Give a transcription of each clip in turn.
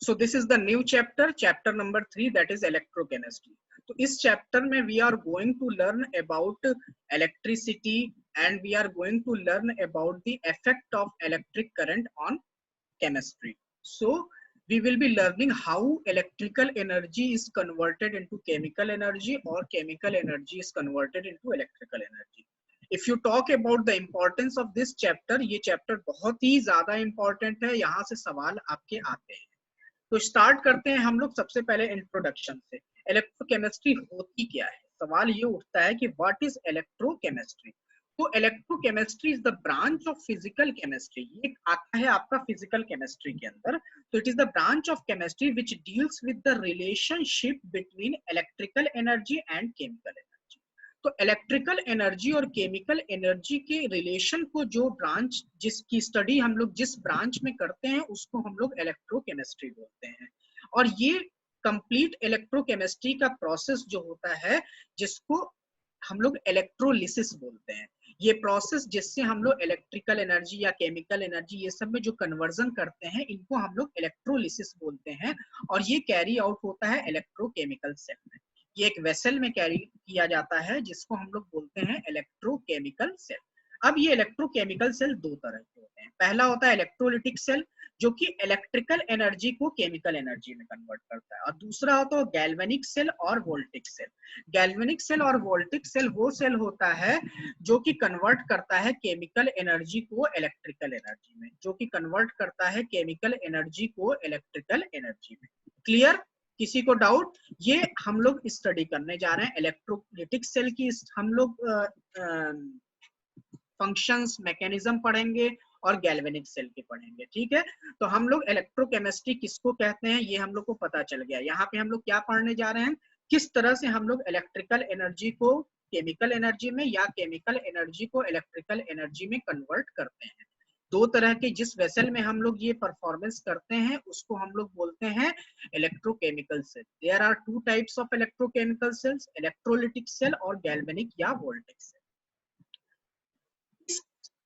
So this is the new chapter, chapter number 3, that is electrochemistry. तो इस chapter में we are going to learn about electricity and we are going to learn about the effect of electric current on chemistry. So we will be learning how electrical energy is converted into chemical energy or chemical energy is converted into electrical energy. If you talk about the importance of this chapter, ये chapter बहुत ही ज़्यादा important है, यहाँ से सवाल आपके आते हैं. तो स्टार्ट करते हैं हम लोग सबसे पहले इंट्रोडक्शन से. इलेक्ट्रोकेमिस्ट्री होती क्या है? सवाल ये उठता है कि व्हाट इज इलेक्ट्रोकेमिस्ट्री. तो electrochemistry is the branch of physical chemistry. ये आता है आपका फिजिकल केमिस्ट्री के अंदर. तो it is the branch of chemistry which deals with the relationship between electrical energy and chemical energy. तो इलेक्ट्रिकल एनर्जी और केमिकल एनर्जी के रिलेशन को जो ब्रांच जिसकी स्टडी हम लोग जिस ब्रांच में करते हैं उसको हम लोग इलेक्ट्रोकेमिस्ट्री बोलते हैं. और ये कंप्लीट इलेक्ट्रोकेमिस्ट्री का प्रोसेस जो होता है जिसको हम लोग इलेक्ट्रोलिसिस बोलते हैं. ये प्रोसेस जिससे हम लोग इलेक्ट्रिकल एनर्जी या केमिकल एनर्जी ये सब में जो कन्वर्जन करते हैं इनको हम लोग इलेक्ट्रोलिसिस बोलते हैं. और ये कैरी आउट होता है इलेक्ट्रोकेमिकल सेल में. ये एक वेसल में कैरी किया जाता है जिसको हम लोग बोलते हैं इलेक्ट्रोकेमिकल सेल. अब ये इलेक्ट्रोकेमिकल सेल दो तरह के होते हैं. पहला होता है इलेक्ट्रोलिटिक सेल जो कि इलेक्ट्रिकल एनर्जी को केमिकल एनर्जी में कन्वर्ट करता है. और दूसरा होता है गैल्वेनिक सेल और वोल्टिक सेल. गैल्वेनिक सेल और वोल्टिक सेल वो सेल होता है जो कि कन्वर्ट करता है केमिकल एनर्जी को इलेक्ट्रिकल एनर्जी में, जो कि कन्वर्ट करता है केमिकल एनर्जी को इलेक्ट्रिकल एनर्जी में. क्लियर? किसी को डाउट? ये हम लोग स्टडी करने जा रहे हैं. इलेक्ट्रोलिटिक सेल की हम लोग फंक्शंस मैकेनिज्म पढ़ेंगे और गैल्वेनिक सेल के पढ़ेंगे. ठीक है, तो हम लोग इलेक्ट्रोकेमिस्ट्री किसको कहते हैं ये हम लोग को पता चल गया. यहाँ पे हम लोग क्या पढ़ने जा रहे हैं, किस तरह से हम लोग इलेक्ट्रिकल एनर्जी को केमिकल एनर्जी में या केमिकल एनर्जी को इलेक्ट्रिकल एनर्जी में कन्वर्ट करते हैं. दो तरह के जिस वेसल में हम लोग ये परफॉर्मेंस करते हैं उसको हम लोग बोलते हैं electrochemical cell. There are two types of electrochemical cells, electrolytic cell और गैल्वेनिक या वोल्टिक सेल.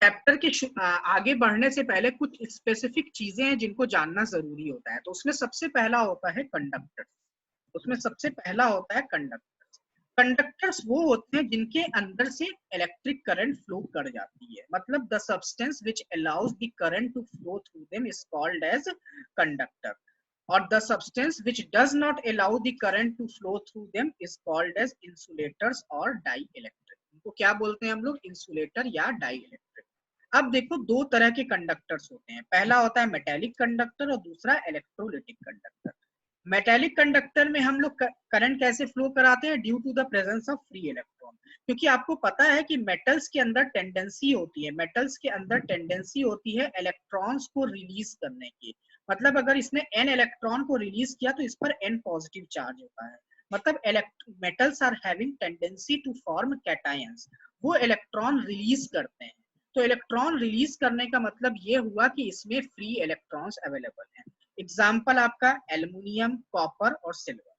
चैप्टर के आगे बढ़ने से पहले कुछ स्पेसिफिक चीजें हैं जिनको जानना जरूरी होता है. तो उसमें सबसे पहला होता है कंडक्टर. उसमें सबसे पहला होता है कंडक्टर. कंडक्टर्स वो होते हैं जिनके अंदर से इलेक्ट्रिक करंट फ्लो कर जाती है. मतलब the substance which allows the current to flow through them is called as conductor. और the substance which does not allow the current to flow through them is called as insulators और dielectric. इनको क्या बोलते हैं हम लोग? Insulator या die electric. अब देखो दो तरह के कंडक्टर्स होते हैं. पहला होता है मेटेलिक कंडक्टर और दूसरा इलेक्ट्रोलिटिक कंडक्टर. मेटेलिक कंडक्टर में हम लोग करंट कैसे फ्लो कराते हैं? Due to the presence of free electron. क्योंकि आपको पता है कि मेटल्स के अंदर टेंडेंसी होती है, मेटल्स के अंदर टेंडेंसी होती है इलेक्ट्रॉन्स को रिलीज करने की. मतलब अगर इसने n इलेक्ट्रॉन को रिलीज किया तो इस पर n पॉजिटिव चार्ज होता है. मतलब metals are having tendency to form cations. वो इलेक्ट्रॉन रिलीज करते हैं. तो इलेक्ट्रॉन रिलीज करने का मतलब ये हुआ कि इसमें फ्री इलेक्ट्रॉन्स अवेलेबल हैं. एग्जाम्पल आपका एल्युमिनियम, कॉपर और सिल्वर.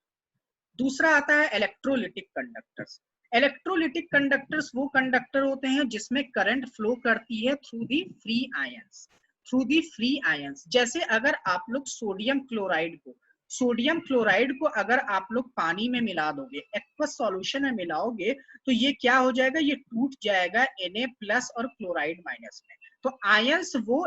दूसरा आता है इलेक्ट्रोलिटिक कंडक्टर्स. इलेक्ट्रोलिटिक कंडक्टर्स वो कंडक्टर होते हैं जिसमें करंट फ्लो करती है through the free ions. Through the free ions. जैसे अगर आप लोग सोडियम क्लोराइड को अगर आप लोग पानी में मिला दोगे, एक्वस सॉल्यूशन में मिलाओगे, तो ये क्या हो जाएगा? ये टूट जाएगा Na+ और क्लोराइड माइनस में. तो आयंस वो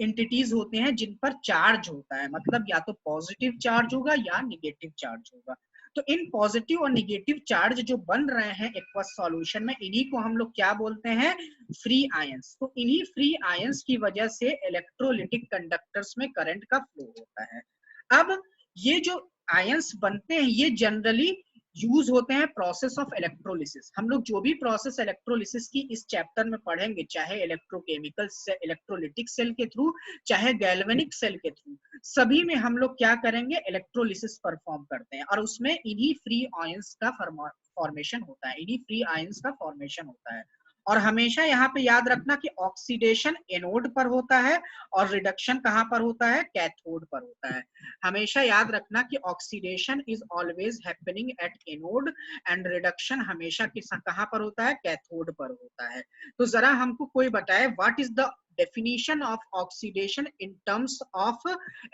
एंटिटीज होते हैं जिन पर चार्ज होता है. मतलब या तो पॉजिटिव चार्ज होगा या निगेटिव चार्ज होगा. तो इन पॉजिटिव और निगेटिव चार्ज जो बन रहे हैं एक्वस सॉल्यूशन में, इन्हीं को हम लोग क्या बोलते हैं? Free ions. तो इन्हीं फ्री आयंस की वजह से इलेक्ट्रोलिटिक कंडक्टर्स में करंट का फ्लो होता है. अब ये जो आयंस बनते हैं ये जनरली यूज होते हैं प्रोसेस ऑफ इलेक्ट्रोलिसिस. हम लोग जो भी प्रोसेस इलेक्ट्रोलिसिस की इस चैप्टर में पढ़ेंगे, चाहे इलेक्ट्रोकेमिकल से इलेक्ट्रोलिटिक सेल के थ्रू, चाहे गैल्वेनिक सेल के थ्रू, सभी में हम लोग क्या करेंगे? इलेक्ट्रोलिसिस परफॉर्म करते हैं. और उसमें इन्हीं फ्री आयंस का फॉर्मेशन होता है. इन्हीं फ्री आयंस का फॉर्मेशन होता है. और हमेशा यहाँ पे याद रखना कि ऑक्सीडेशन एनोड पर होता है और रिडक्शन कहाँ पर होता है? कैथोड पर होता है. हमेशा याद रखना कि oxidation is always happening at anode and reduction हमेशा कहाँ पर होता है? कैथोड पर होता है. तो जरा हमको कोई बताए what is the definition of oxidation in terms of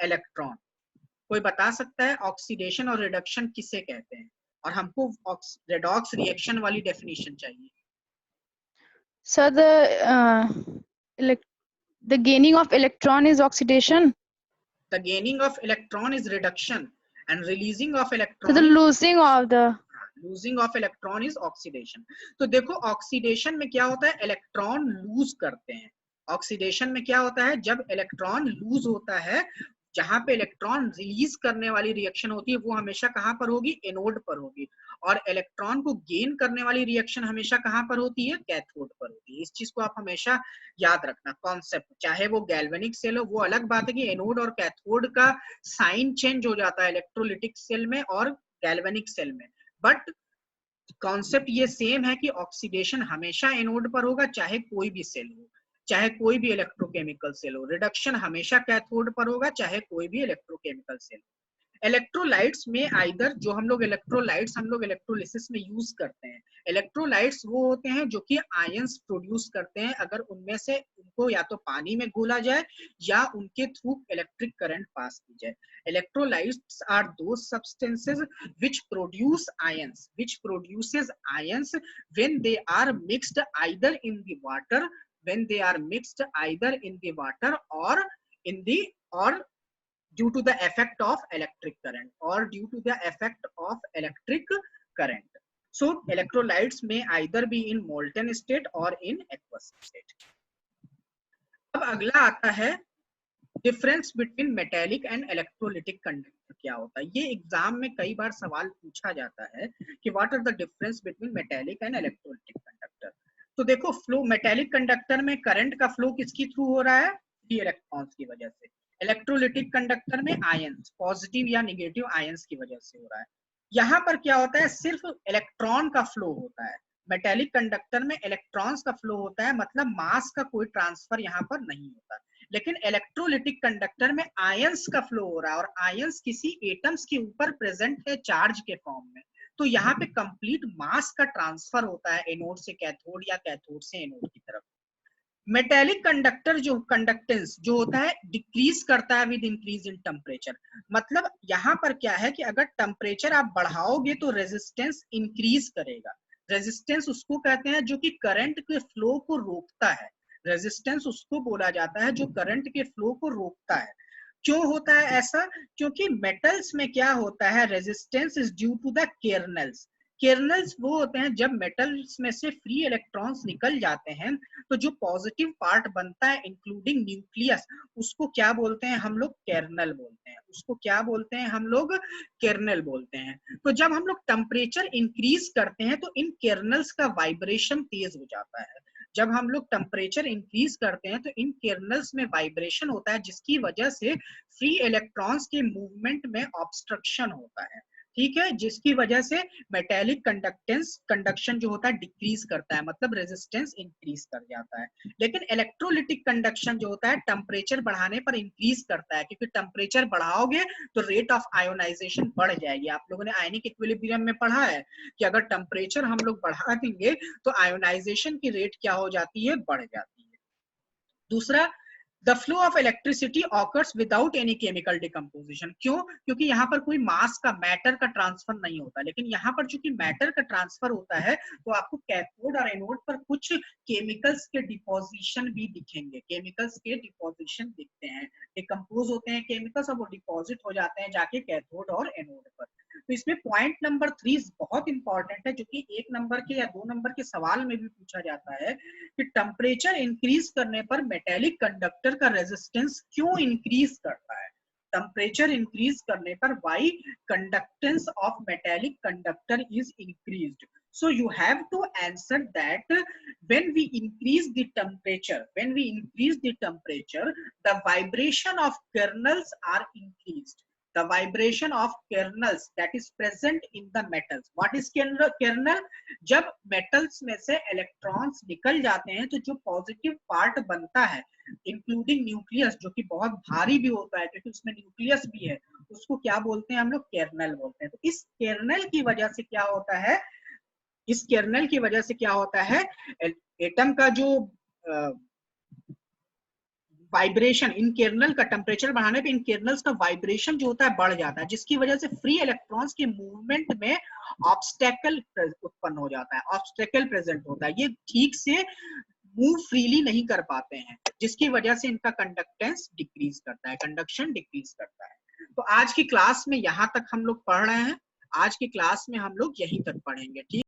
electron. कोई बता सकता है ऑक्सीडेशन और रिडक्शन किसे कहते हैं? और हमको रेडॉक्स रिएक्शन वाली डेफिनेशन चाहिए। So the gaining of electron is oxidation. The gaining of electron is reduction and releasing of So electron the is losing of the losing of electron is oxidation. तो देखो oxidation में क्या होता है, electron lose करते हैं। Oxidation में क्या होता है, जब इलेक्ट्रॉन लूज होता है, जहां पे इलेक्ट्रॉन रिलीज करने वाली रिएक्शन होती है वो हमेशा कहां पर होगी, एनोड पर होगी, और इलेक्ट्रॉन को गेन करने वाली रिएक्शन हमेशा कहां पर होती है, कैथोड पर होती है। इस चीज को आप हमेशा याद रखना कॉन्सेप्ट, चाहे वो गैल्वेनिक सेल हो, वो अलग बात है कि एनोड और कैथोड का साइन चेंज हो जाता है इलेक्ट्रोलिटिक सेल में और गैल्वेनिक सेल में, बट कॉन्सेप्ट ये सेम है कि ऑक्सीडेशन हमेशा एनोड पर होगा, चाहे कोई भी सेल हो, चाहे कोई भी इलेक्ट्रोकेमिकल सेल हो। रिडक्शन हमेशा कैथोड पर होगा, चाहे कोई भी इलेक्ट्रोकेमिकल सेल हो। इलेक्ट्रोलाइट्स में आइदर जो हम लोग इलेक्ट्रोलिसिस में यूज करते हैं, इलेक्ट्रोलाइट्स वो होते हैं जो कि आयंस प्रोड्यूस करते हैं अगर उनमें से उनको या तो पानी में घोला जाए या उनके थ्रू इलेक्ट्रिक करंट पास की जाए। Electrolytes are those substances which produces ions when they are mixed either in the water or in the or due to the effect of electric current. So electrolytes may either be in molten state or in aqueous state. अब अगला आता है difference between metallic and electrolytic conductor क्या होता है। ये exam में कई बार सवाल पूछा जाता है कि what are the difference between metallic and electrolytic conductor. तो देखो फ्लो, मेटेलिक कंडक्टर में करंट का फ्लो किसकी थ्रू हो रहा है, फ्री इलेक्ट्रॉन्स की वजह से। इलेक्ट्रोलिटिक कंडक्टर में आयंस, पॉजिटिव या नेगेटिव आयंस की वजह से हो रहा है। यहाँ पर क्या होता है, सिर्फ इलेक्ट्रॉन का फ्लो होता है। मेटेलिक कंडक्टर में इलेक्ट्रॉन्स का फ्लो होता है, मतलब मास का कोई ट्रांसफर यहाँ पर नहीं होता। लेकिन इलेक्ट्रोलिटिक कंडक्टर में आयंस का फ्लो हो रहा है, और आयंस किसी एटम्स के ऊपर प्रेजेंट है चार्ज के फॉर्म में, तो यहाँ पे कंप्लीट मास का ट्रांसफर होता है एनोड से कैथोड या कैथोड से एनोड की तरफ। मेटेलिक कंडक्टर जो कंडक्टेंस जो होता है डिक्रीज करता है विद इंक्रीज इन टेम्परेचर। मतलब यहाँ पर क्या है कि अगर टेम्परेचर आप बढ़ाओगे तो रेजिस्टेंस इंक्रीज करेगा। रेजिस्टेंस उसको कहते हैं जो कि करंट के फ्लो को रोकता है। रेजिस्टेंस उसको बोला जाता है जो करंट के फ्लो को रोकता है। क्यों होता है ऐसा, क्योंकि मेटल्स में क्या होता है, resistance is due to the kernels. Kernels वो होते हैं जब मेटल्स में से फ्री इलेक्ट्रॉन्स निकल जाते हैं तो जो पॉजिटिव पार्ट बनता है इंक्लूडिंग न्यूक्लियस, उसको क्या बोलते हैं हम लोग, केर्नल बोलते हैं। उसको क्या बोलते हैं हम लोग, केर्नल बोलते हैं। तो जब हम लोग टेम्परेचर इंक्रीज करते हैं तो इन केर्नल्स का वाइब्रेशन तेज हो जाता है। जब हम लोग टेम्परेचर इंक्रीज करते हैं तो इन केर्नल्स में वाइब्रेशन होता है, जिसकी वजह से फ्री इलेक्ट्रॉन्स के मूवमेंट में ऑब्स्ट्रक्शन होता है। ठीक है, जिसकी वजह से मेटेलिक कंडक्शन जो होता है डिक्रीज करता है, मतलब रेजिस्टेंस इंक्रीज कर जाता है। लेकिन इलेक्ट्रोलिटिक कंडक्शन जो होता है टेम्परेचर बढ़ाने पर इंक्रीज करता है, क्योंकि टेम्परेचर बढ़ाओगे तो रेट ऑफ आयोनाइजेशन बढ़ जाएगी। आप लोगों ने आयनिक इक्विलिब्रियम में पढ़ा है कि अगर टेम्परेचर हम लोग बढ़ा देंगे तो आयोनाइजेशन की रेट क्या हो जाती है, बढ़ जाती है। दूसरा, The flow of electricity occurs without any chemical decomposition. क्यों? क्योंकि यहाँ पर कोई मास का, मैटर का ट्रांसफर नहीं होता। लेकिन यहाँ पर चूंकि मैटर का ट्रांसफर होता है तो आपको कैथोड और एनोड पर कुछ केमिकल्स के डिपोजिशन भी दिखेंगे। केमिकल्स के डिपोजिशन दिखते हैं, डिकम्पोज होते हैं केमिकल्स और वो डिपॉजिट हो जाते हैं जाके कैथोड और एनोड पर। तो इसमें पॉइंट नंबर 3 बहुत इंपॉर्टेंट है, जो कि 1 नंबर के या 2 नंबर के सवाल में भी पूछा जाता है कि टेम्परेचर इंक्रीज करने पर मेटेलिक कंडक्टर का रेजिस्टेंस क्यों इंक्रीज करता है। टेम्परेचर इंक्रीज करने पर why conductance of metallic conductor is increased. So you have to answer that when we increase the temperature, the vibration of kernels are increased. The vibration of kernels that is present in the metals. What is kernel? जब metals में से electrons निकल जाते हैं तो जो positive part बनता है इंक्लूडिंग न्यूक्लियस, जो कि बहुत भारी भी होता है क्योंकि उसमें न्यूक्लियस भी है, उसको क्या बोलते हैं हम लोग, केर्नल बोलते हैं। तो इस केर्नल की वजह से क्या होता है, इस केर्नल की वजह से क्या होता है, एटम का जो वाइब्रेशन, इन कर्नल का टेम्परेचर बढ़ाने पे इन कर्नल्स का वाइब्रेशन जो होता है बढ़ जाता है, जिसकी वजह से फ्री इलेक्ट्रॉन्स के मूवमेंट में ऑब्स्टेकल उत्पन्न हो जाता है, ऑब्स्टेकल प्रेजेंट होता है, ये ठीक से मूव फ्रीली नहीं कर पाते हैं, जिसकी वजह से इनका कंडक्टेंस डिक्रीज करता है, कंडक्शन डिक्रीज करता है। तो आज की क्लास में यहाँ तक हम लोग पढ़ रहे हैं, आज की क्लास में हम लोग यहीं तक पढ़ेंगे, ठीक।